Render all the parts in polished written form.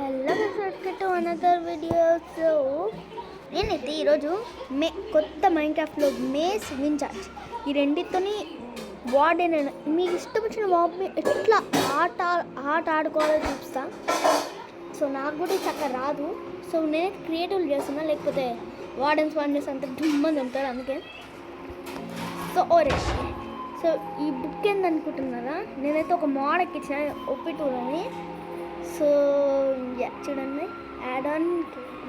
Hello to another video. So నేనైతే ఈరోజు కొత్త మైన్క్రాఫ్ట్లో మేస్ విన్చార్జ్ ఈ రెండితోని వార్డెన్ మీకు ఇష్టం వచ్చిన వార్డ్ని ఎట్లా ఆట ఆడుకోవాలో చూపిస్తా. సో నాకు కూడా చక్కగా రాదు. సో నేను క్రియేటివ్ చేస్తున్నా, లేకపోతే వార్డెన్స్ అంతా దుమ్మని ఉంటారు అందుకే. సో సో ఈ బుక్ ఏందనుకుంటున్నారా, నేనైతే ఒక మోడ్ ఎక్కించిన ఒప్పిటూలని. సో చూడండి, add on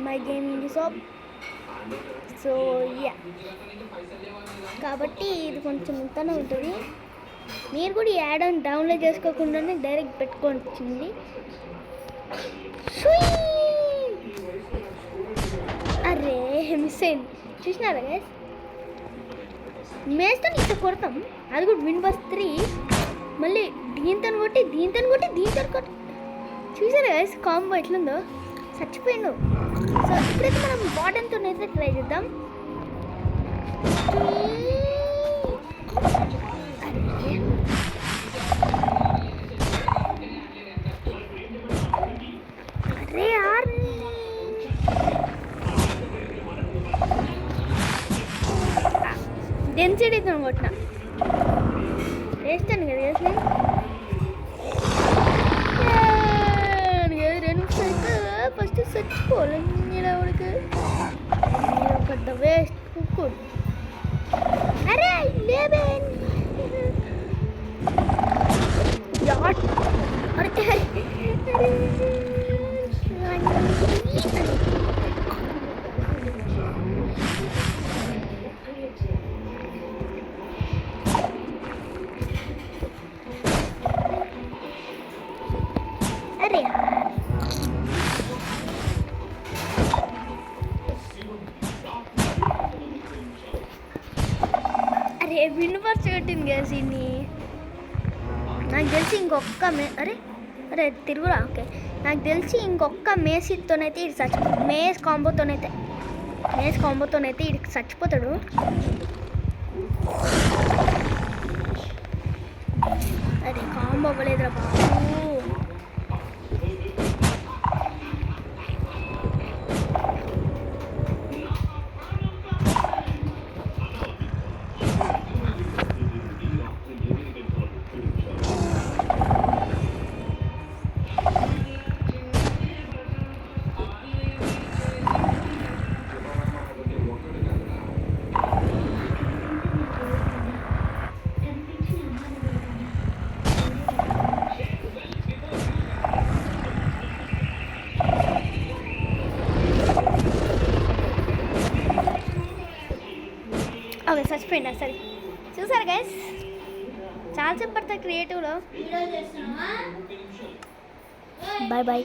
my gaming shop. So కాబట్టి ఇది కొంచెం ఇంతనే ఉంటుంది. మీరు కూడా ఈ యాడ్ ఆన్ డౌన్లోడ్ చేసుకోకుండానే డైరెక్ట్ పెట్టుకోవచ్చింది. అరే మిస్ అయింది, చూసినారా గైస్? మేస్తో ఇంత కొడతాం, అది కూడా విండోస్ 3. మళ్ళీ దీంతో కొట్టి చూసారా గైస్ కాంబో ఎట్లుందో? చచ్చిపోయిండు. సో ఇప్పుడైతే మనం వార్డెన్తో అయితే ట్రై చేద్దాం. అరే యార్, డెన్సిటీతో కొట్టిన వేస్తాను కదా వేసిన ఫస్ట్ చచ్చిపోవాలి. ఉడికి పెద్ద వేస్ట్ కుక్కుడు. అరే లేబే అరే అరే వినుపర్చి కట్టింది గ్యాస్ ఇన్ని. నాకు తెలిసి ఇంకొక్క అరే తిరుగురా. ఓకే, నాకు తెలిసి ఇంకొక్క మేసితోనైతే ఇది మేస్ కాంబోతోనైతే ఇది చచ్చిపోతాడు. అరే కాంబో అవ్వలేదురా బాబు. ఓకే చచ్చిపోయింది. సరే చూసారు గైస్, చాలా చెప్పడతా క్రియేటివ్లో. Bye bye.